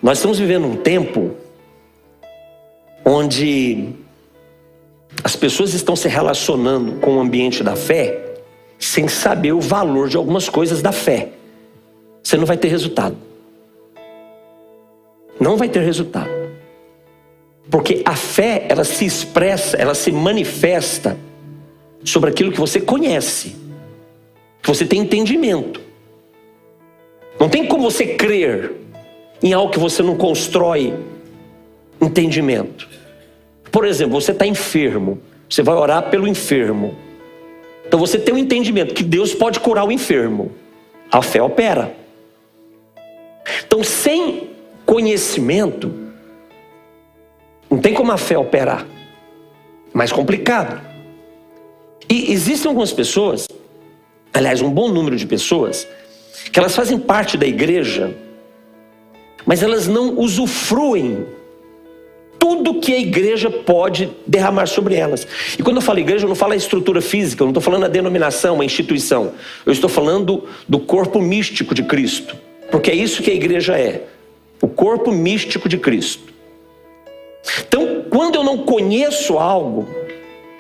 Nós estamos vivendo um tempo onde as pessoas estão se relacionando com o ambiente da fé sem saber o valor de algumas coisas da fé. Você não vai ter resultado. Não vai ter resultado. Porque a fé, ela se expressa, ela se manifesta sobre aquilo que você conhece, que você tem entendimento. Não tem como você crer em algo que você não constrói entendimento. Por exemplo, você está enfermo, você vai orar pelo enfermo. Então você tem um entendimento que Deus pode curar o enfermo. A fé opera. Então, sem conhecimento, não tem como a fé operar. Mais complicado. E existem algumas pessoas, aliás, um bom número de pessoas, que elas fazem parte da igreja, mas elas não usufruem tudo que a igreja pode derramar sobre elas. E quando eu falo igreja, eu não falo a estrutura física, eu não estou falando a denominação, a instituição. Eu estou falando do corpo místico de Cristo. Porque é isso que a igreja é. O corpo místico de Cristo. Então, quando eu não conheço algo,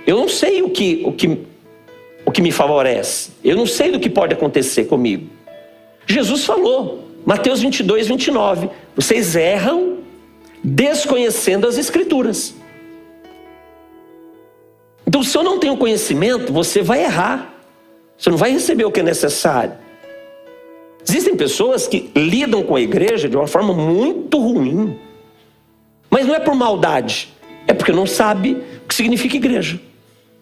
eu não sei o que me favorece. Eu não sei do que pode acontecer comigo. Jesus falou, Mateus 22, 29. Vocês erram desconhecendo as Escrituras. Então, se eu não tenho conhecimento, você vai errar. Você não vai receber o que é necessário. Existem pessoas que lidam com a igreja de uma forma muito ruim. Mas não é por maldade. É porque não sabe o que significa igreja.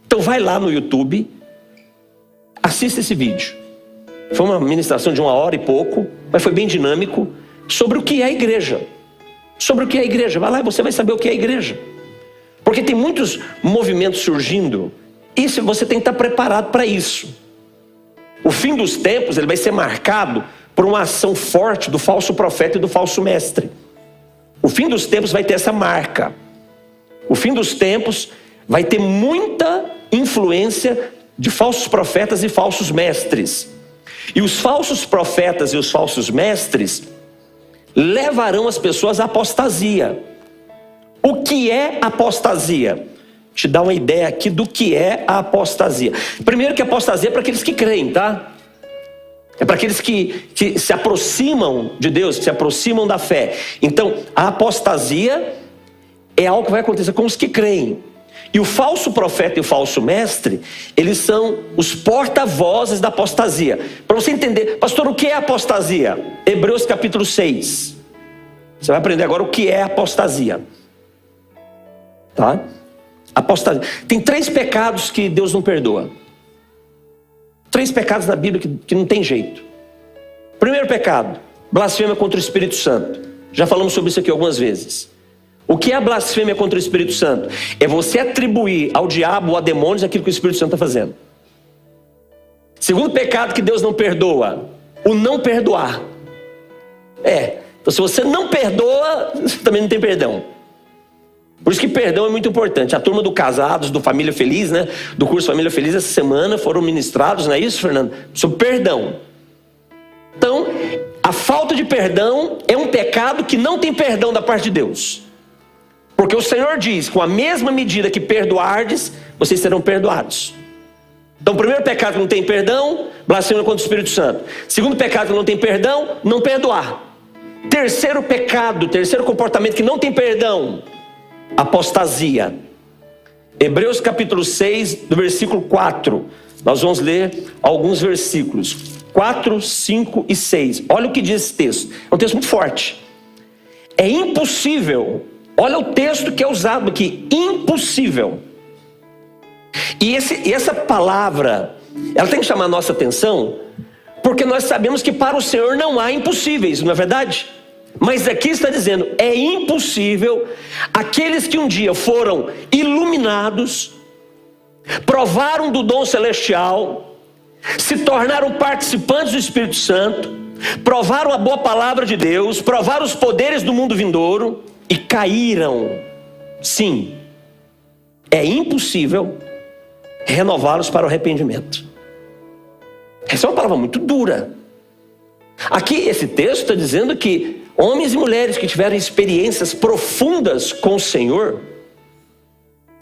Então vai lá no YouTube, assista esse vídeo. Foi uma ministração de 1 hora e pouco, mas foi bem dinâmico, sobre o que é a igreja. Sobre o que é a igreja. Vai lá e você vai saber o que é a igreja. Porque tem muitos movimentos surgindo, e você tem que estar preparado para isso. O fim dos tempos, ele vai ser marcado por uma ação forte do falso profeta e do falso mestre. O fim dos tempos vai ter essa marca. O fim dos tempos vai ter muita influência de falsos profetas e falsos mestres. E os falsos profetas e os falsos mestres levarão as pessoas à apostasia. O que é apostasia? Te dar uma ideia aqui do que é a apostasia. Primeiro que a apostasia é para aqueles que creem, tá? É para aqueles que se aproximam de Deus, que se aproximam da fé. Então, a apostasia é algo que vai acontecer com os que creem. E o falso profeta e o falso mestre, eles são os porta-vozes da apostasia. Para você entender, pastor, o que é apostasia? Hebreus capítulo 6. Você vai aprender agora o que é apostasia. Tá? Apostasia. Tem 3 pecados que Deus não perdoa. 3 pecados na Bíblia que não tem jeito. Primeiro pecado, blasfêmia contra o Espírito Santo. Já falamos sobre isso aqui algumas vezes. O que é a blasfêmia contra o Espírito Santo? É você atribuir ao diabo ou a demônios aquilo que o Espírito Santo está fazendo. Segundo pecado que Deus não perdoa, o não perdoar. Então se você não perdoa, você também não tem perdão. Por isso que perdão é muito importante. A turma do Casados, do Família Feliz, né? Do curso Família Feliz, essa semana foram ministrados, não é isso, Fernando? Sobre perdão. Então, a falta de perdão é um pecado que não tem perdão da parte de Deus. Porque o Senhor diz, com a mesma medida que perdoardes, vocês serão perdoados. Então, o primeiro pecado que não tem perdão, blasfêmia contra o Espírito Santo. Segundo pecado que não tem perdão, não perdoar. Terceiro pecado, terceiro comportamento que não tem perdão, apostasia. Hebreus capítulo 6, do versículo 4. Nós vamos ler alguns versículos. 4, 5 e 6. Olha o que diz esse texto. É um texto muito forte. É impossível. Olha o texto que é usado aqui. Impossível. E essa palavra, ela tem que chamar a nossa atenção, porque nós sabemos que para o Senhor não há impossíveis, não é verdade? Mas aqui está dizendo, é impossível aqueles que um dia foram iluminados, provaram do dom celestial, se tornaram participantes do Espírito Santo, provaram a boa palavra de Deus, provaram os poderes do mundo vindouro e caíram. Sim, é impossível renová-los para o arrependimento. Essa é uma palavra muito dura. Aqui esse texto está dizendo que Homens e mulheres que tiveram experiências profundas com o Senhor,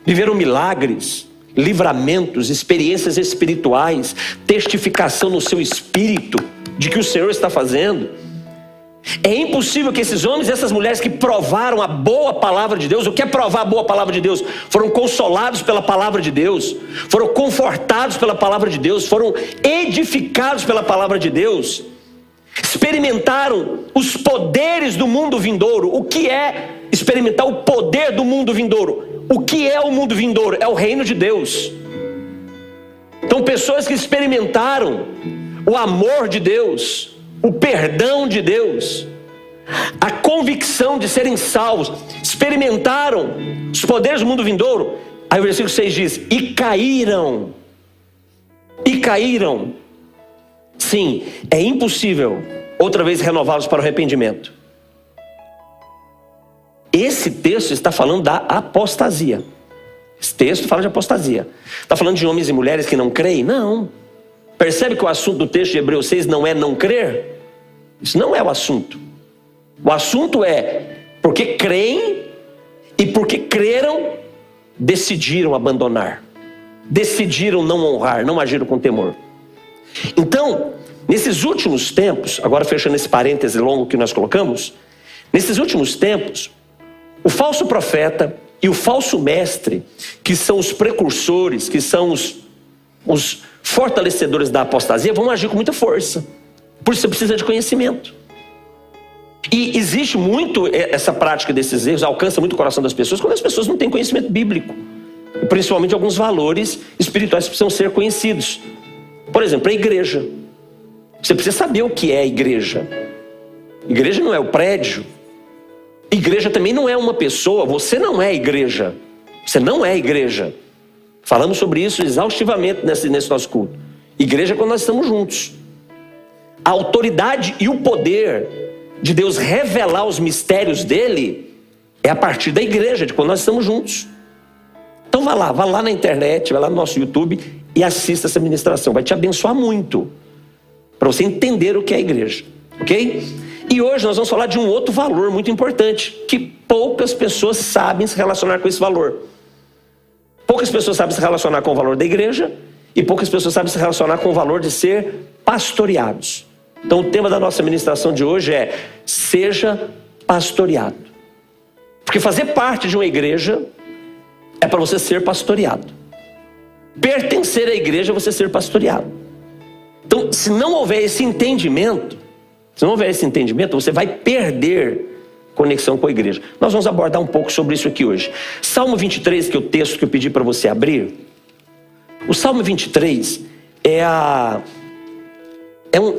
viveram milagres, livramentos, experiências espirituais, testificação no seu espírito de que o Senhor está fazendo. É impossível que esses homens e essas mulheres que provaram a boa palavra de Deus, o que é provar a boa palavra de Deus? Foram consolados pela palavra de Deus, foram confortados pela palavra de Deus, foram edificados pela palavra de Deus, experimentaram os poderes do mundo vindouro. O que é experimentar o poder do mundo vindouro? O que é o mundo vindouro? É o reino de Deus. Então, pessoas que experimentaram o amor de Deus, o perdão de Deus, a convicção de serem salvos, experimentaram os poderes do mundo vindouro. Aí o versículo 6 diz: e caíram. E caíram. Sim, é impossível outra vez renová-los para o arrependimento. Esse texto está falando da apostasia. Esse texto fala de apostasia. Está falando de homens e mulheres que não creem? Não. Percebe que o assunto do texto de Hebreus 6 não é não crer? Isso não é o assunto. O assunto é porque creem e porque creram, decidiram abandonar. Decidiram não honrar, não agiram com temor. Então, nesses últimos tempos, agora fechando esse parêntese longo que nós colocamos, nesses últimos tempos, o falso profeta e o falso mestre, que são os precursores, que são os fortalecedores da apostasia, vão agir com muita força. Por isso você precisa de conhecimento. E existe muito essa prática desses erros, alcança muito o coração das pessoas quando as pessoas não têm conhecimento bíblico, principalmente alguns valores espirituais que precisam ser conhecidos. Por exemplo, a igreja. Você precisa saber o que é a igreja. Igreja não é o prédio. Igreja também não é uma pessoa. Você não é igreja. Você não é igreja. Falamos sobre isso exaustivamente nesse nosso culto. Igreja é quando nós estamos juntos. A autoridade e o poder de Deus revelar os mistérios dele é a partir da igreja, de quando nós estamos juntos. Então vá lá na internet, vai lá no nosso YouTube e assista essa ministração. Vai te abençoar muito para você entender o que é a igreja, ok? E hoje nós vamos falar de um outro valor muito importante, que poucas pessoas sabem se relacionar com esse valor. Poucas pessoas sabem se relacionar com o valor da igreja e poucas pessoas sabem se relacionar com o valor de ser pastoreados. Então o tema da nossa ministração de hoje é: seja pastoreado. Porque fazer parte de uma igreja é para você ser pastoreado. Pertencer à igreja é você ser pastoreado. Então, se não houver esse entendimento, você vai perder conexão com a igreja. Nós vamos abordar um pouco sobre isso aqui hoje. Salmo 23, que é o texto que eu pedi para você abrir. O Salmo 23 é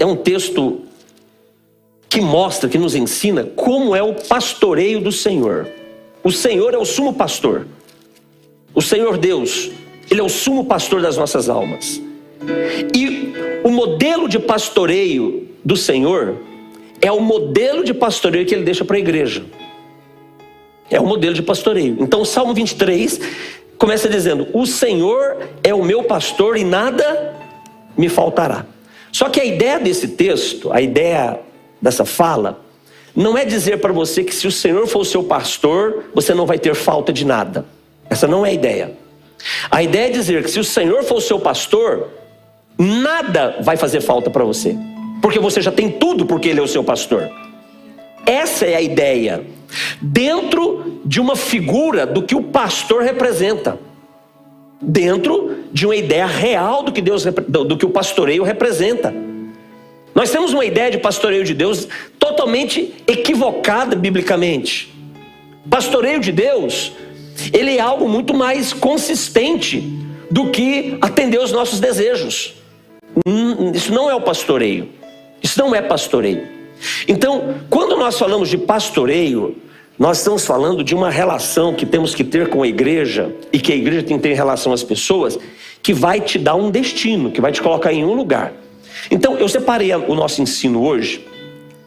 um texto que mostra, que nos ensina como é o pastoreio do Senhor. O Senhor é o sumo pastor. O Senhor Deus, Ele é o sumo pastor das nossas almas. E o modelo de pastoreio do Senhor é o modelo de pastoreio que Ele deixa para a igreja. É o modelo de pastoreio. Então o Salmo 23 começa dizendo: o Senhor é o meu pastor e nada me faltará. Só que a ideia desse texto, a ideia dessa fala, não é dizer para você que se o Senhor for o seu pastor, você não vai ter falta de nada. Essa não é a ideia. A ideia é dizer que se o Senhor for o seu pastor, nada vai fazer falta para você, porque você já tem tudo, porque Ele é o seu pastor. Essa é a ideia, dentro de uma figura do que o pastor representa, dentro de uma ideia real do que o pastoreio representa. Nós temos uma ideia de pastoreio de Deus totalmente equivocada biblicamente. Pastoreio de Deus, ele é algo muito mais consistente do que atender os nossos desejos. Isso não é o pastoreio. Isso não é pastoreio. Então, quando nós falamos de pastoreio, nós estamos falando de uma relação que temos que ter com a igreja, e que a igreja tem que ter em relação às pessoas, que vai te dar um destino, que vai te colocar em um lugar. Então, eu separei o nosso ensino hoje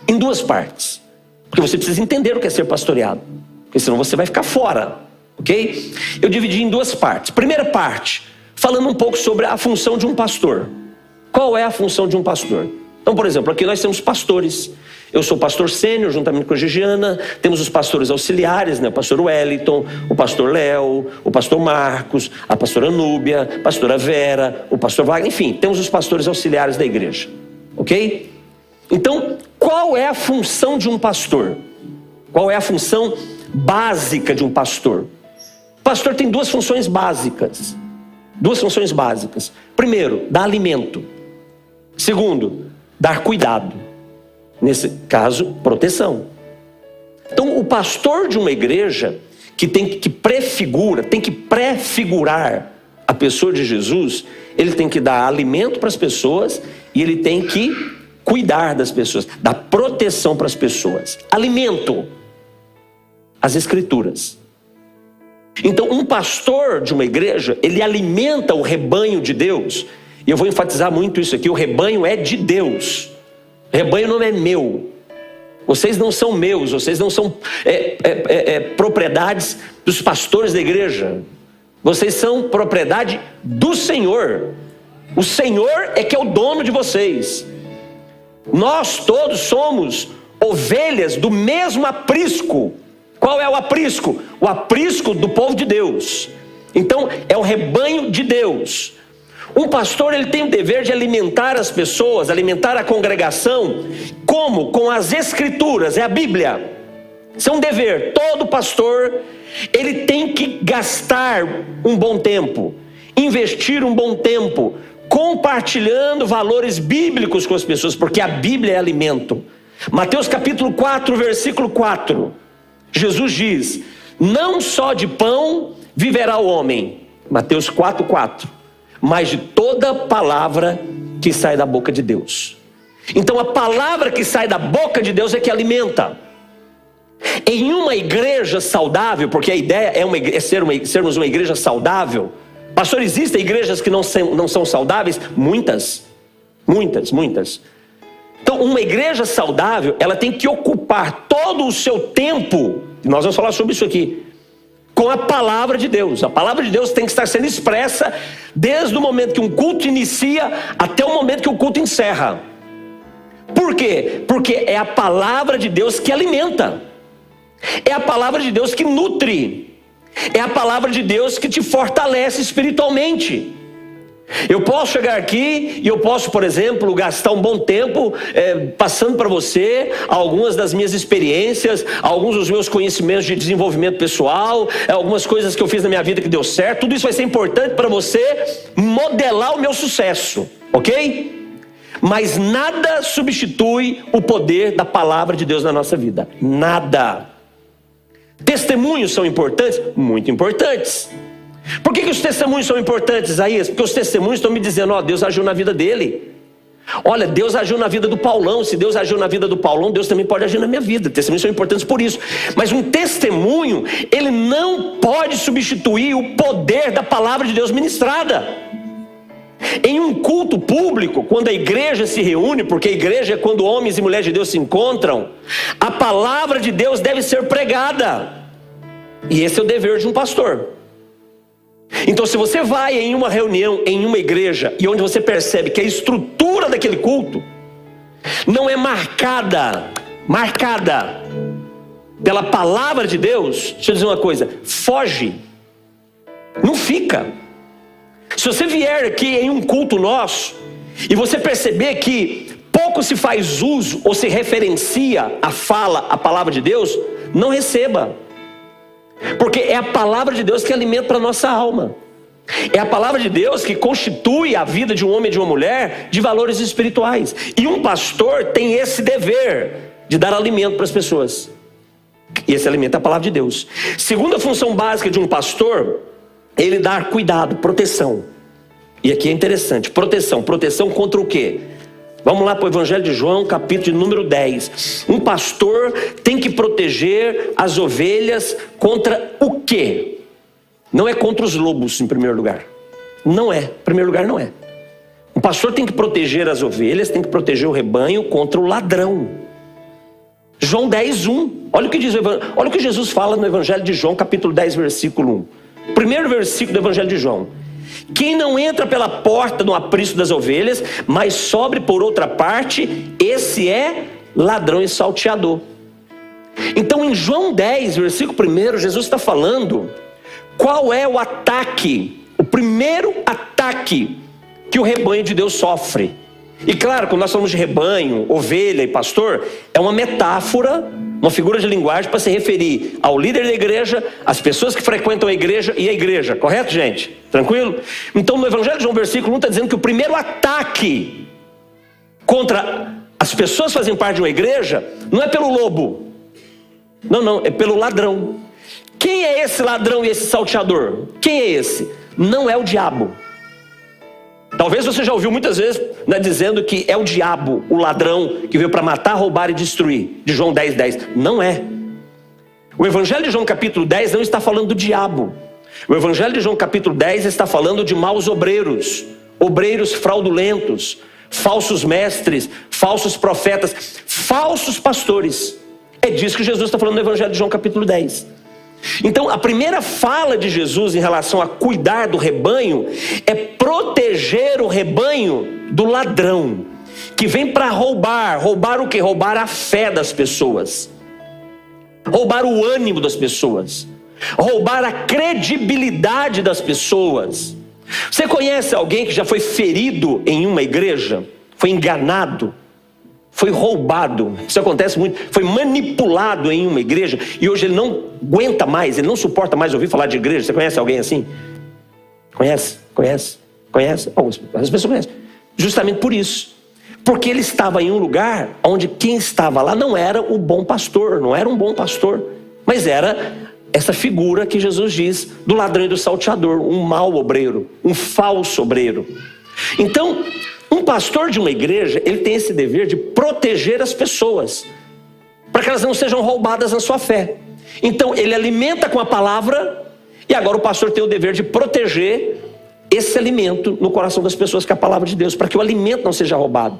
em duas partes, porque você precisa entender o que é ser pastoreado, porque senão você vai ficar fora, ok? Eu dividi em duas partes. Primeira parte, falando um pouco sobre a função de um pastor. Qual é a função de um pastor? Então, por exemplo, aqui nós temos pastores. Eu sou pastor sênior, juntamente com a Gigiana. Temos os pastores auxiliares, né? O pastor Wellington, o pastor Léo, o pastor Marcos, a pastora Núbia, a pastora Vera, o pastor Wagner. Enfim, temos os pastores auxiliares da igreja. Ok? Então, qual é a função de um pastor? Qual é a função básica de um pastor? O pastor tem duas funções básicas. Duas funções básicas. Primeiro, dar alimento. Segundo, dar cuidado. Nesse caso, proteção. Então, o pastor de uma igreja que tem que prefigurar a pessoa de Jesus, ele tem que dar alimento para as pessoas e ele tem que cuidar das pessoas, dar proteção para as pessoas. Alimento. As Escrituras. Então, um pastor de uma igreja, ele alimenta o rebanho de Deus. E eu vou enfatizar muito isso aqui: o rebanho é de Deus. O rebanho não é meu. Vocês não são meus, vocês não são propriedades dos pastores da igreja. Vocês são propriedade do Senhor. O Senhor é que é o dono de vocês. Nós todos somos ovelhas do mesmo aprisco. Qual é o aprisco? O aprisco do povo de Deus. Então, é o rebanho de Deus. Um pastor, ele tem o dever de alimentar as pessoas, alimentar a congregação. Como? Com as Escrituras, é a Bíblia. Isso é um dever. Todo pastor, ele tem que gastar um bom tempo, investir um bom tempo, compartilhando valores bíblicos com as pessoas, porque a Bíblia é alimento. Mateus capítulo 4, versículo 4. Jesus diz: não só de pão viverá o homem, Mateus 4:4, mas de toda palavra que sai da boca de Deus. Então a palavra que sai da boca de Deus é que alimenta. Em uma igreja saudável, porque a ideia é sermos uma igreja saudável. Pastor, existem igrejas que não são saudáveis? Muitas. Então, uma igreja saudável, ela tem que ocupar todo o seu tempo, e nós vamos falar sobre isso aqui, com a palavra de Deus. A palavra de Deus tem que estar sendo expressa desde o momento que um culto inicia até o momento que o culto encerra. Por quê? Porque é a palavra de Deus que alimenta. É a palavra de Deus que nutre. É a palavra de Deus que te fortalece espiritualmente. Eu posso chegar aqui e eu posso, por exemplo, gastar um bom tempo passando para você algumas das minhas experiências, alguns dos meus conhecimentos de desenvolvimento pessoal, algumas coisas que eu fiz na minha vida que deu certo. Tudo isso vai ser importante para você modelar o meu sucesso, ok? Mas nada substitui o poder da palavra de Deus na nossa vida. Nada. Testemunhos são importantes? Muito importantes. Por que os testemunhos são importantes, Isaías? Porque os testemunhos estão me dizendo: ó, Deus agiu na vida dele. Olha, Deus agiu na vida do Paulão. Se Deus agiu na vida do Paulão, Deus também pode agir na minha vida. Testemunhos são importantes por isso. Mas um testemunho, ele não pode substituir o poder da palavra de Deus ministrada. Em um culto público, quando a igreja se reúne, porque a igreja é quando homens e mulheres de Deus se encontram, a palavra de Deus deve ser pregada. E esse é o dever de um pastor. Então, se você vai em uma reunião, em uma igreja, e onde você percebe que a estrutura daquele culto não é marcada pela palavra de Deus, deixa eu dizer uma coisa: foge, não fica. Se você vier aqui em um culto nosso e você perceber que pouco se faz uso ou se referencia a palavra de Deus, não receba. Porque é a palavra de Deus que alimenta a nossa alma. É a palavra de Deus que constitui a vida de um homem e de uma mulher de valores espirituais. E um pastor tem esse dever de dar alimento para as pessoas. E esse alimento é a palavra de Deus. Segunda função básica de um pastor, ele dar cuidado, proteção. E aqui é interessante: proteção contra o quê? Vamos lá para o Evangelho de João, capítulo de número 10. Um pastor tem que proteger as ovelhas contra o quê? Não é contra os lobos, em primeiro lugar. Não é, em primeiro lugar não é. Um pastor tem que proteger as ovelhas, tem que proteger o rebanho contra o ladrão. João 10:1. Olha o que Jesus fala no Evangelho de João, capítulo 10, versículo 1. Primeiro versículo do Evangelho de João: quem não entra pela porta no aprisco das ovelhas, mas sobe por outra parte, esse é ladrão e salteador. Então em João 10, versículo 1, Jesus está falando qual é o ataque, o primeiro ataque que o rebanho de Deus sofre. E claro, quando nós falamos de rebanho, ovelha e pastor, é uma metáfora, uma figura de linguagem para se referir ao líder da igreja, às pessoas que frequentam a igreja e a igreja, correto, gente? Tranquilo? Então no Evangelho de João, versículo 1, está dizendo que o primeiro ataque contra as pessoas que fazem parte de uma igreja não é pelo lobo, não, é pelo ladrão. Quem é esse ladrão e esse salteador? Quem é esse? Não é o diabo. Talvez você já ouviu muitas vezes, né, dizendo que é o diabo, o ladrão que veio para matar, roubar e destruir, de João 10, 10. Não é. O Evangelho de João capítulo 10 não está falando do diabo. O Evangelho de João capítulo 10 está falando de maus obreiros, obreiros fraudulentos, falsos mestres, falsos profetas, falsos pastores. É disso que Jesus está falando no Evangelho de João capítulo 10. Então a primeira fala de Jesus em relação a cuidar do rebanho é proteger o rebanho do ladrão, que vem para roubar o que? Roubar a fé das pessoas, roubar o ânimo das pessoas, roubar a credibilidade das pessoas. Você conhece alguém que já foi ferido em uma igreja? Foi enganado? Foi roubado? Isso acontece muito. Foi manipulado em uma igreja e hoje ele não aguenta mais, ele não suporta mais ouvir falar de igreja. Você conhece alguém assim? Conhece? As pessoas conhecem. Justamente por isso. Porque ele estava em um lugar onde quem estava lá não era o bom pastor, não era um bom pastor, mas era essa figura que Jesus diz do ladrão e do salteador, um mau obreiro, um falso obreiro. Então, um pastor de uma igreja, ele tem esse dever de proteger as pessoas, para que elas não sejam roubadas na sua fé. Então ele alimenta com a palavra, e agora o pastor tem o dever de proteger esse alimento no coração das pessoas, que é a palavra de Deus, para que o alimento não seja roubado,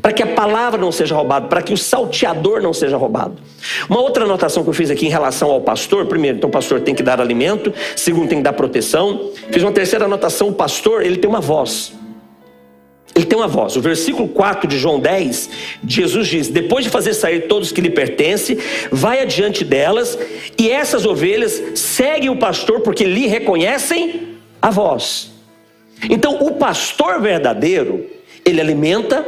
para que a palavra não seja roubada, para que o salteador não seja roubado. Uma outra anotação que eu fiz aqui em relação ao pastor: primeiro, então o pastor tem que dar alimento; segundo, tem que dar proteção. Fiz uma terceira anotação: o pastor, ele tem uma voz. Ele tem uma voz. O versículo 4 de João 10, Jesus diz: depois de fazer sair todos que lhe pertencem, vai adiante delas, e essas ovelhas seguem o pastor porque lhe reconhecem a voz. Então o pastor verdadeiro, ele alimenta,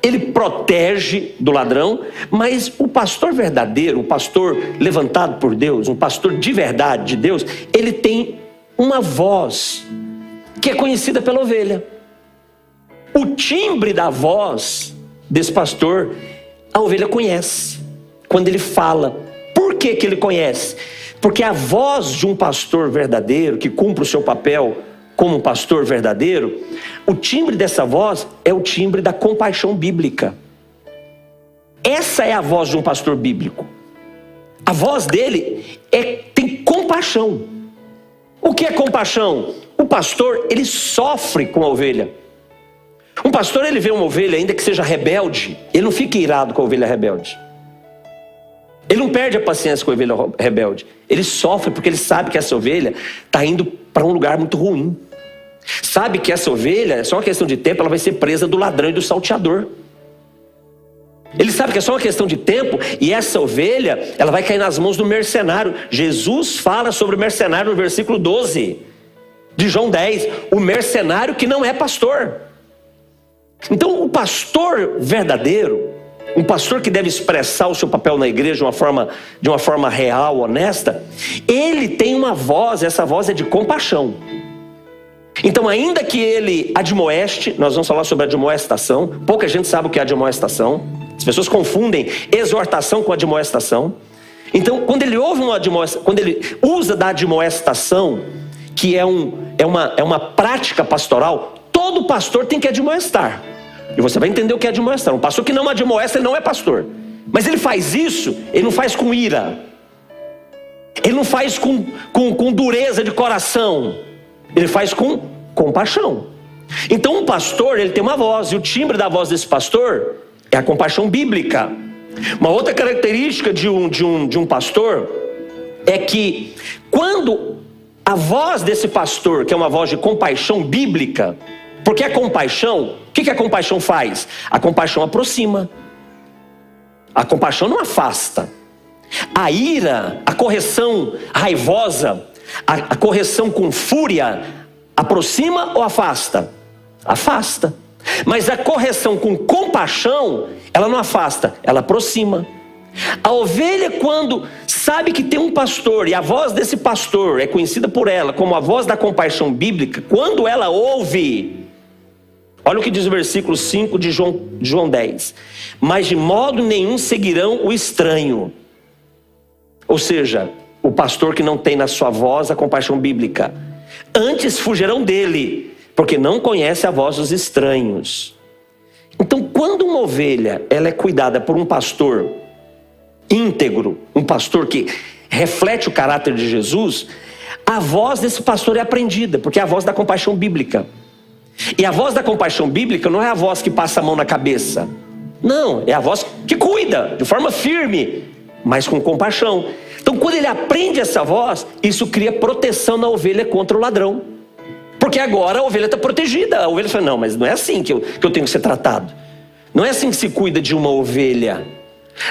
ele protege do ladrão, mas o pastor verdadeiro, o pastor levantado por Deus, um pastor de verdade de Deus, ele tem uma voz que é conhecida pela ovelha. O timbre da voz desse pastor, a ovelha conhece quando ele fala. Por que que ele conhece? Porque a voz de um pastor verdadeiro, que cumpre o seu papel como um pastor verdadeiro, o timbre dessa voz é o timbre da compaixão bíblica. Essa é a voz de um pastor bíblico. A voz dele tem compaixão. O que é compaixão? O pastor, ele sofre com a ovelha. Um pastor, ele vê uma ovelha, ainda que seja rebelde, ele não fica irado com a ovelha rebelde. Ele não perde a paciência com a ovelha rebelde. Ele sofre porque ele sabe que essa ovelha está indo para um lugar muito ruim. Sabe que essa ovelha, é só uma questão de tempo, ela vai ser presa do ladrão e do salteador. Ele sabe que é só uma questão de tempo, e essa ovelha, ela vai cair nas mãos do mercenário. Jesus fala sobre o mercenário no versículo 12 de João 10. O mercenário que não é pastor. Então o pastor verdadeiro, um pastor que deve expressar o seu papel na igreja de uma forma real, honesta, ele tem uma voz, essa voz é de compaixão. Então, ainda que ele admoeste, nós vamos falar sobre admoestação. Pouca gente sabe o que é admoestação. As pessoas confundem exortação com admoestação. Então, quando ele ouve quando ele usa da admoestação, que é uma prática pastoral, todo pastor tem que admoestar. E você vai entender o que é admoestar. Um pastor que não admoesta, ele não é pastor. Mas ele faz isso, ele não faz com ira, ele não faz com dureza de coração, ele faz com compaixão. Então um pastor, ele tem uma voz, e o timbre da voz desse pastor é a compaixão bíblica. Uma outra característica de um pastor é que quando a voz desse pastor, que é uma voz de compaixão bíblica, porque a compaixão, o que a compaixão faz? A compaixão aproxima. A compaixão não afasta. A ira, a correção raivosa, a correção com fúria, aproxima ou afasta? Afasta. Mas a correção com compaixão, ela não afasta, ela aproxima. A ovelha, quando sabe que tem um pastor, e a voz desse pastor é conhecida por ela como a voz da compaixão bíblica, quando ela ouve, olha o que diz o versículo 5 de João 10: mas de modo nenhum seguirão o estranho. Ou seja, o pastor que não tem na sua voz a compaixão bíblica, antes fugirão dele, porque não conhece a voz dos estranhos. Então, quando uma ovelha ela é cuidada por um pastor íntegro, um pastor que reflete o caráter de Jesus, a voz desse pastor é aprendida, porque é a voz da compaixão bíblica. E a voz da compaixão bíblica não é a voz que passa a mão na cabeça, não, é a voz que cuida de forma firme, mas com compaixão. Então, quando ele aprende essa voz, isso cria proteção na ovelha contra o ladrão, porque agora a ovelha está protegida. A ovelha fala: não, mas não é assim que eu tenho que ser tratado. Não é assim que se cuida de uma ovelha.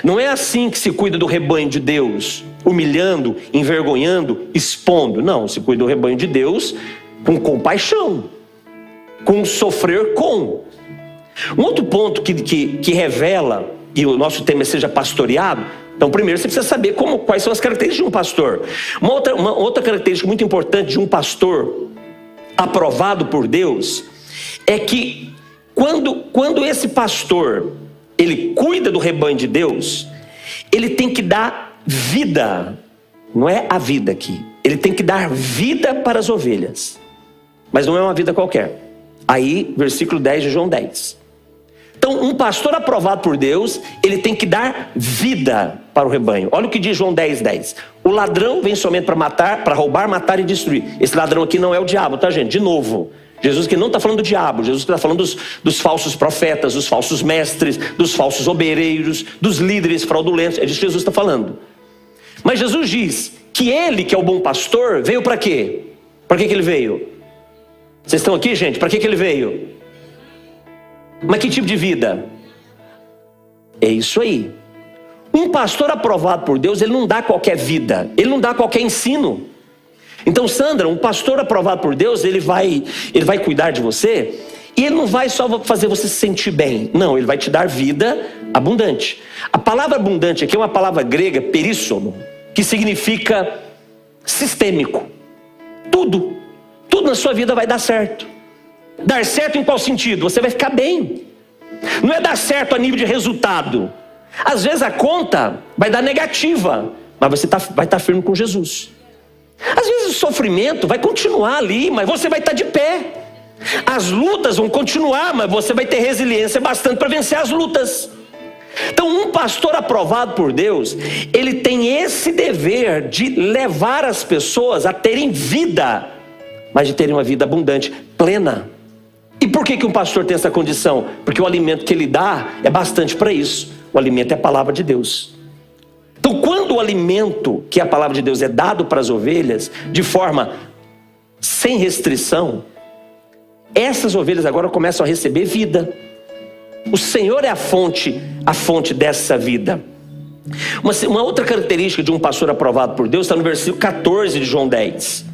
Não é assim que se cuida do rebanho de Deus, humilhando, envergonhando, expondo. Não, se cuida do rebanho de Deus com compaixão, com sofrer com. Um outro ponto que revela, e o nosso tema seja pastoreado. Então, primeiro você precisa saber quais são as características de um pastor. Uma outra característica muito importante de um pastor aprovado por Deus é que quando esse pastor ele cuida do rebanho de Deus, ele tem que dar vida. Não é a vida aqui, ele tem que dar vida para as ovelhas, mas não é uma vida qualquer. Aí, versículo 10 de João 10. Então, um pastor aprovado por Deus, ele tem que dar vida para o rebanho. Olha o que diz João 10:10. O ladrão vem somente para matar, para roubar, matar e destruir. Esse ladrão aqui não é o diabo, tá, gente? De novo, Jesus que não está falando do diabo, Jesus que está falando dos falsos profetas, dos falsos mestres, dos falsos obreiros, dos líderes fraudulentos. É disso que Jesus está falando. Mas Jesus diz que ele, que é o bom pastor, veio para quê? Para que ele veio? Vocês estão aqui, gente? Para que ele veio? Mas que tipo de vida? É isso aí. Um pastor aprovado por Deus, ele não dá qualquer vida, ele não dá qualquer ensino. Então, Sandra, um pastor aprovado por Deus, ele vai cuidar de você, e ele não vai só fazer você se sentir bem. Não, ele vai te dar vida abundante. A palavra abundante aqui é uma palavra grega, perissono, que significa sistêmico. Tudo na sua vida vai dar certo. Dar certo em qual sentido? Você vai ficar bem. Não é dar certo a nível de resultado. Às vezes a conta vai dar negativa, mas você vai estar firme com Jesus. Às vezes o sofrimento vai continuar ali, mas você vai estar de pé. As lutas vão continuar, mas você vai ter resiliência bastante para vencer as lutas. Então, um pastor aprovado por Deus, ele tem esse dever de levar as pessoas a terem vida, mas de terem uma vida abundante, plena. E por que um pastor tem essa condição? Porque o alimento que ele dá é bastante para isso. O alimento é a palavra de Deus. Então, quando o alimento, que é a palavra de Deus, é dado para as ovelhas, de forma sem restrição, essas ovelhas agora começam a receber vida. O Senhor é a fonte dessa vida. Uma outra característica de um pastor aprovado por Deus está no versículo 14 de João 10.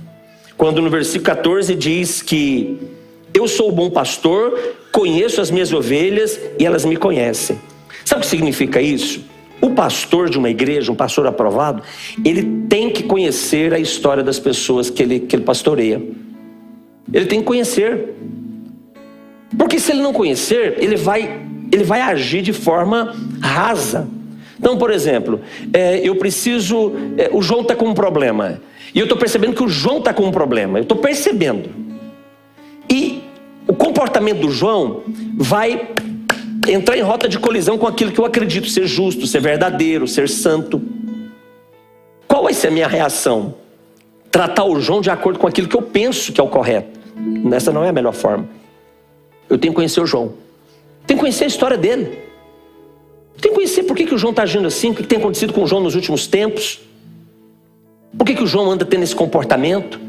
Quando no versículo 14 diz que eu sou o bom pastor, conheço as minhas ovelhas e elas me conhecem. Sabe o que significa isso? O pastor de uma igreja, um pastor aprovado, ele tem que conhecer a história das pessoas que ele pastoreia. Ele tem que conhecer. Porque se ele não conhecer, ele vai agir de forma rasa. Então, por exemplo, o João está com um problema. E eu estou percebendo que o João está com um problema. Eu estou percebendo. E o comportamento do João vai entrar em rota de colisão com aquilo que eu acredito ser justo, ser verdadeiro, ser santo. Qual vai ser a minha reação? Tratar o João de acordo com aquilo que eu penso que é o correto. Essa não é a melhor forma. Eu tenho que conhecer o João. Tenho que conhecer a história dele. Tenho que conhecer por que o João está agindo assim, o que tem acontecido com o João nos últimos tempos. Por que o João anda tendo esse comportamento?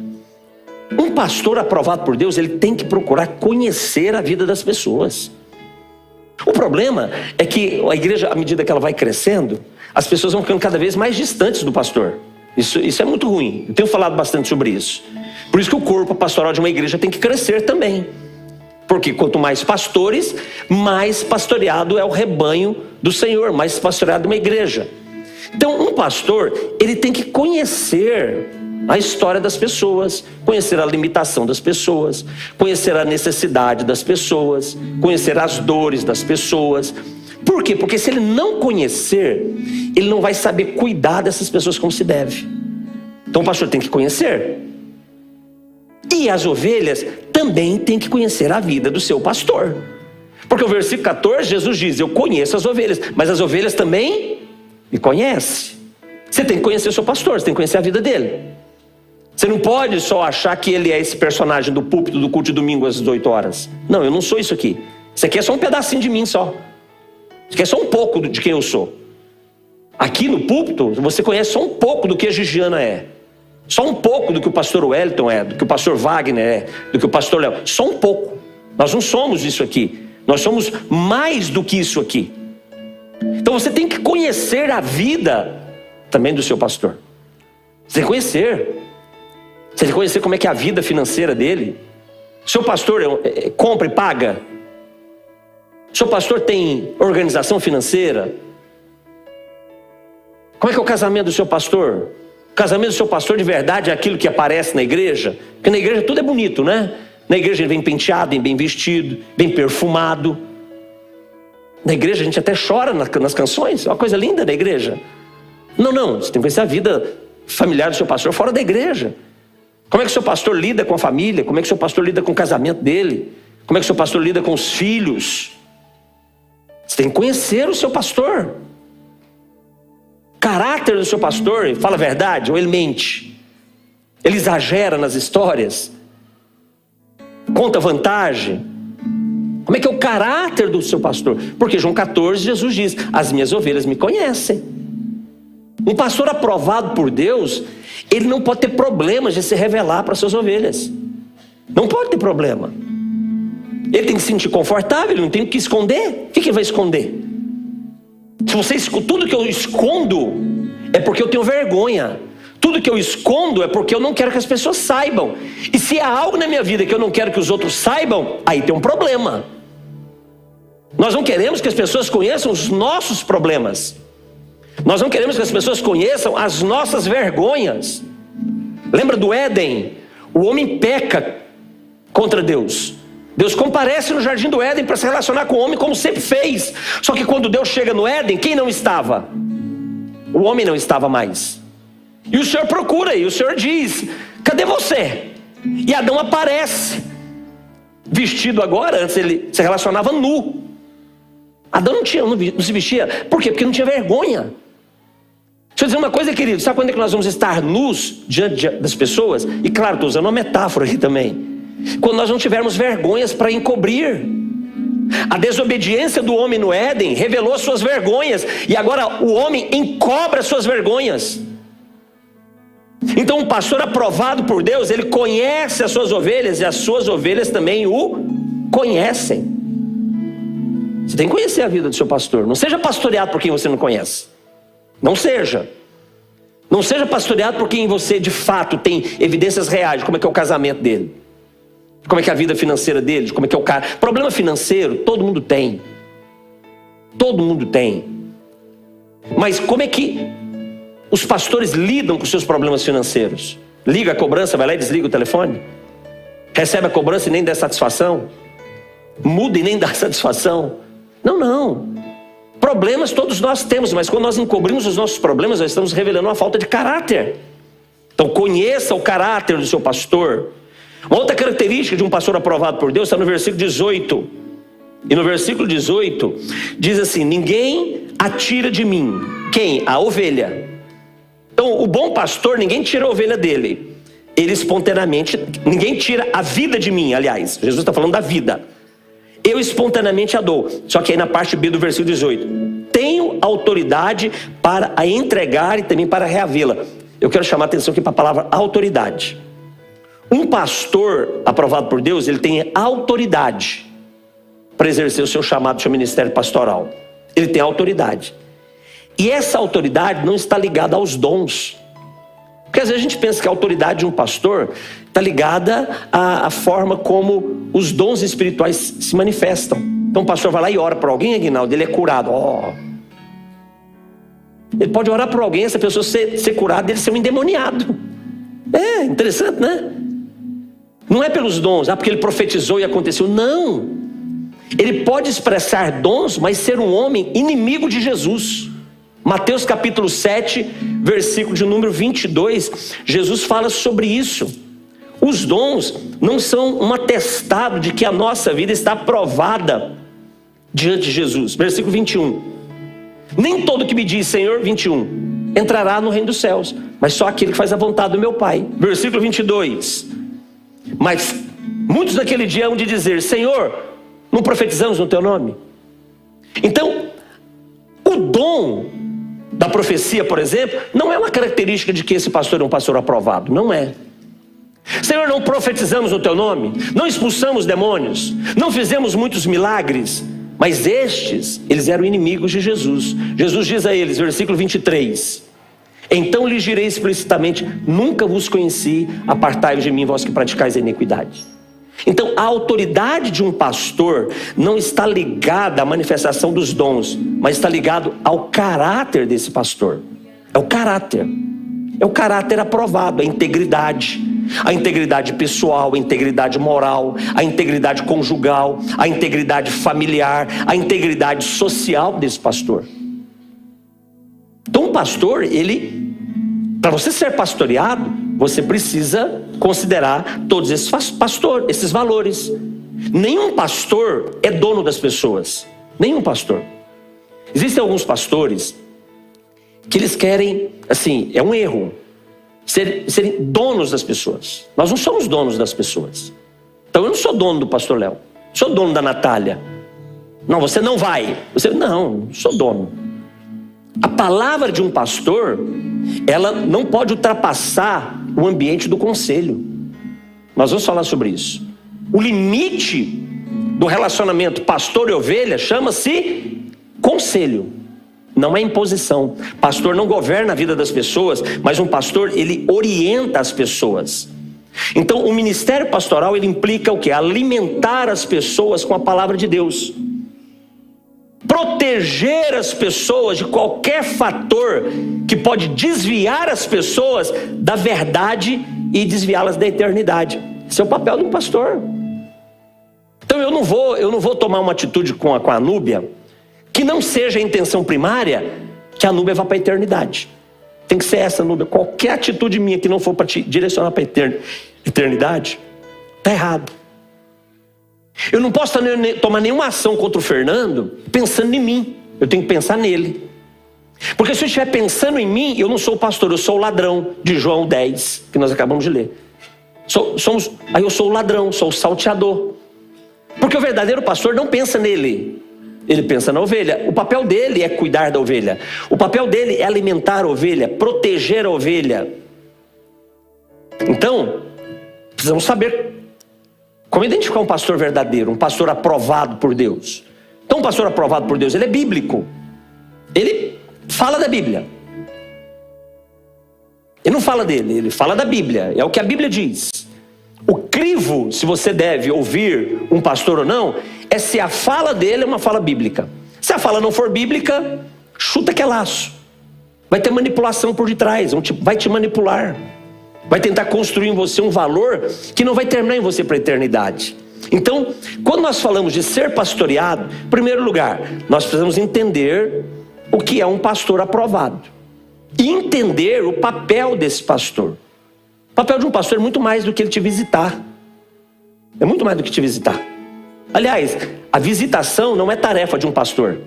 Um pastor aprovado por Deus, ele tem que procurar conhecer a vida das pessoas. O problema é que a igreja, à medida que ela vai crescendo, as pessoas vão ficando cada vez mais distantes do pastor. Isso é muito ruim. Eu tenho falado bastante sobre isso. Por isso que o corpo pastoral de uma igreja tem que crescer também. Porque quanto mais pastores, mais pastoreado é o rebanho do Senhor, mais pastoreado uma igreja. Então, um pastor, ele tem que conhecer a história das pessoas, conhecer a limitação das pessoas, conhecer a necessidade das pessoas, conhecer as dores das pessoas. Por quê? Porque se ele não conhecer, ele não vai saber cuidar dessas pessoas como se deve. Então o pastor tem que conhecer. E as ovelhas também têm que conhecer a vida do seu pastor. Porque o versículo 14, Jesus diz: eu conheço as ovelhas, mas as ovelhas também me conhecem. Você tem que conhecer o seu pastor, você tem que conhecer a vida dele. Você não pode só achar que ele é esse personagem do púlpito do culto de domingo às 18 horas. Não, eu não sou isso aqui. Isso aqui é só um pedacinho de mim só. Isso aqui é só um pouco de quem eu sou. Aqui no púlpito, você conhece só um pouco do que a Gigiana é. Só um pouco do que o pastor Wellington é, do que o pastor Wagner é, do que o pastor Léo. Só um pouco. Nós não somos isso aqui. Nós somos mais do que isso aqui. Então você tem que conhecer a vida também do seu pastor. Você tem que conhecer. Você tem que conhecer como é que é a vida financeira dele. Seu pastor compra e paga? Seu pastor tem organização financeira? Como é que é o casamento do seu pastor? O casamento do seu pastor de verdade é aquilo que aparece na igreja? Porque na igreja tudo é bonito, né? Na igreja ele vem penteado, bem vestido, bem perfumado. Na igreja a gente até chora nas canções. É uma coisa linda na igreja. Não, você tem que conhecer a vida familiar do seu pastor fora da igreja. Como é que o seu pastor lida com a família? Como é que o seu pastor lida com o casamento dele? Como é que o seu pastor lida com os filhos? Você tem que conhecer o seu pastor. O caráter do seu pastor, ele fala a verdade ou ele mente? Ele exagera nas histórias? Conta vantagem? Como é que é o caráter do seu pastor? Porque João 14, Jesus diz: as minhas ovelhas me conhecem. Um pastor aprovado por Deus, ele não pode ter problemas de se revelar para suas ovelhas. Não pode ter problema. Ele tem que se sentir confortável, ele não tem o que esconder. O que ele vai esconder? Se você escuta, tudo que eu escondo é porque eu tenho vergonha. Tudo que eu escondo é porque eu não quero que as pessoas saibam. E se há algo na minha vida que eu não quero que os outros saibam, aí tem um problema. Nós não queremos que as pessoas conheçam os nossos problemas. Nós não queremos que as pessoas conheçam as nossas vergonhas. Lembra do Éden? O homem peca contra Deus. Deus comparece no jardim do Éden para se relacionar com o homem como sempre fez. Só que quando Deus chega no Éden, quem não estava? O homem não estava mais. E o Senhor procura, e o Senhor diz: cadê você? E Adão aparece, vestido agora. Antes ele se relacionava nu. Adão não se vestia. Por quê? Porque não tinha vergonha. Deixa eu dizer uma coisa, querido. Sabe quando é que nós vamos estar nus diante das pessoas? E claro, estou usando uma metáfora aqui também. Quando nós não tivermos vergonhas para encobrir. A desobediência do homem no Éden revelou suas vergonhas, e agora o homem encobre as suas vergonhas. Então um pastor aprovado por Deus, ele conhece as suas ovelhas, e as suas ovelhas também o conhecem. Você tem que conhecer a vida do seu pastor. Não seja pastoreado por quem você não conhece. Não seja. Não seja pastoreado por quem você de fato tem evidências reais de como é que é o casamento dele, como é que é a vida financeira dele, de como é que é o cara. Problema financeiro, todo mundo tem. Todo mundo tem. Mas como é que os pastores lidam com seus problemas financeiros? Liga a cobrança, vai lá e desliga o telefone? Recebe a cobrança e nem dá satisfação? Muda e nem dá satisfação? Não. Problemas todos nós temos, mas quando nós encobrimos os nossos problemas, nós estamos revelando uma falta de caráter. Então conheça o caráter do seu pastor. Uma outra característica de um pastor aprovado por Deus está no versículo 18. E no versículo 18 diz assim: ninguém atira de mim. Quem? A ovelha. Então o bom pastor, ninguém tira a ovelha dele. Ele espontaneamente, ninguém tira a vida de mim. Aliás, Jesus está falando da vida. Eu espontaneamente a dou. Só que aí na parte B do versículo 18: tenho autoridade para a entregar e também para reavê-la. Eu quero chamar a atenção aqui para a palavra autoridade. Um pastor aprovado por Deus, ele tem autoridade para exercer o seu chamado, o seu ministério pastoral. Ele tem autoridade. E essa autoridade não está ligada aos dons. Porque às vezes a gente pensa que a autoridade de um pastor está ligada à forma como os dons espirituais se manifestam. Então o pastor vai lá e ora por alguém, Aguinaldo, ele é curado. Ele pode orar por alguém, essa pessoa ser curada, ele ser um endemoniado. É interessante, né? Não é pelos dons, porque ele profetizou e aconteceu. Não. Ele pode expressar dons, mas ser um homem inimigo de Jesus. Mateus capítulo 7, versículo de número 22, Jesus fala sobre isso. Os dons não são um atestado de que a nossa vida está aprovada diante de Jesus. Versículo 21. Nem todo que me diz Senhor, 21, entrará no reino dos céus, mas só aquele que faz a vontade do meu Pai. Versículo 22. Mas muitos naquele dia hão de dizer, Senhor, não profetizamos no teu nome? Então, o dom da profecia, por exemplo, não é uma característica de que esse pastor é um pastor aprovado. Não é. Senhor, não profetizamos no teu nome, não expulsamos demônios, não fizemos muitos milagres. Mas estes, eles eram inimigos de Jesus. Jesus diz a eles, versículo 23, então lhes direi explicitamente, nunca vos conheci, apartai-vos de mim, vós que praticais a iniquidade. Então a autoridade de um pastor não está ligada à manifestação dos dons, mas está ligado ao caráter desse pastor. É o caráter aprovado, a integridade pessoal, a integridade moral, a integridade conjugal, a integridade familiar, a integridade social desse pastor. Então um pastor, para você ser pastoreado, você precisa considerar todos esses valores. Nenhum pastor é dono das pessoas. Nenhum pastor. Existem alguns pastores que eles querem, assim, é um erro, serem donos das pessoas. Nós não somos donos das pessoas. Então eu não sou dono do pastor Léo, sou dono da Natália. Não, você não vai. Não sou dono. A palavra de um pastor, ela não pode ultrapassar o ambiente do conselho. Nós vamos falar sobre isso. O limite do relacionamento pastor e ovelha chama-se conselho. Não é imposição. Pastor não governa a vida das pessoas, mas um pastor, ele orienta as pessoas. Então o ministério pastoral, ele implica o quê? Alimentar as pessoas com a palavra de Deus. Proteger as pessoas de qualquer fator que pode desviar as pessoas da verdade e desviá-las da eternidade. Esse é o papel de um pastor. Então eu não vou tomar uma atitude com a núbia que não seja a intenção primária que a núbia vá para a eternidade. Tem que ser essa núbia. Qualquer atitude minha que não for para te direcionar para a eternidade, está errado. Eu não posso tomar nenhuma ação contra o Fernando pensando em mim. Eu tenho que pensar nele. Porque se eu estiver pensando em mim, eu não sou o pastor, eu sou o ladrão de João 10, que nós acabamos de ler. Aí eu sou o ladrão, sou o salteador. Porque o verdadeiro pastor não pensa nele, ele pensa na ovelha. O papel dele é cuidar da ovelha. O papel dele é alimentar a ovelha, proteger a ovelha. Então, precisamos saber como identificar um pastor verdadeiro, um pastor aprovado por Deus. Então um pastor aprovado por Deus, ele é bíblico. Ele fala da Bíblia. Ele não fala dele, ele fala da Bíblia. É o que a Bíblia diz. O crivo, se você deve ouvir um pastor ou não, é se a fala dele é uma fala bíblica. Se a fala não for bíblica, chuta que é laço. Vai ter manipulação por detrás, vai te manipular. Vai tentar construir em você um valor que não vai terminar em você para a eternidade. Então, quando nós falamos de ser pastoreado, em primeiro lugar, nós precisamos entender o que é um pastor aprovado. E entender o papel desse pastor. O papel de um pastor é muito mais do que ele te visitar. É muito mais do que te visitar. Aliás, a visitação não é tarefa de um pastor.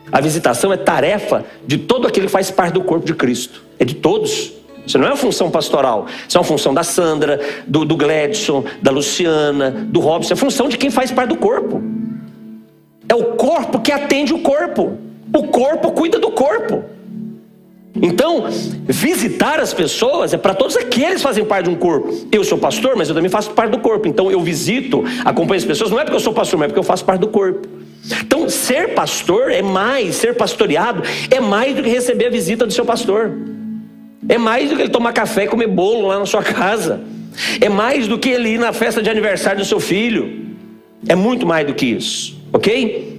A visitação é tarefa de todo aquele que faz parte do corpo de Cristo. É de todos. Isso não é uma função pastoral. Isso é uma função da Sandra, do Gledson, da Luciana, do Robson. É função de quem faz parte do corpo. É o corpo que atende o corpo. O corpo cuida do corpo. Então, visitar as pessoas é para todos aqueles que fazem parte de um corpo. Eu sou pastor, mas eu também faço parte do corpo. Então eu visito, acompanho as pessoas, não é porque eu sou pastor, mas é porque eu faço parte do corpo. Então, ser pastor é mais, ser pastoreado é mais do que receber a visita do seu pastor. É mais do que ele tomar café e comer bolo lá na sua casa. É mais do que ele ir na festa de aniversário do seu filho. É muito mais do que isso, ok?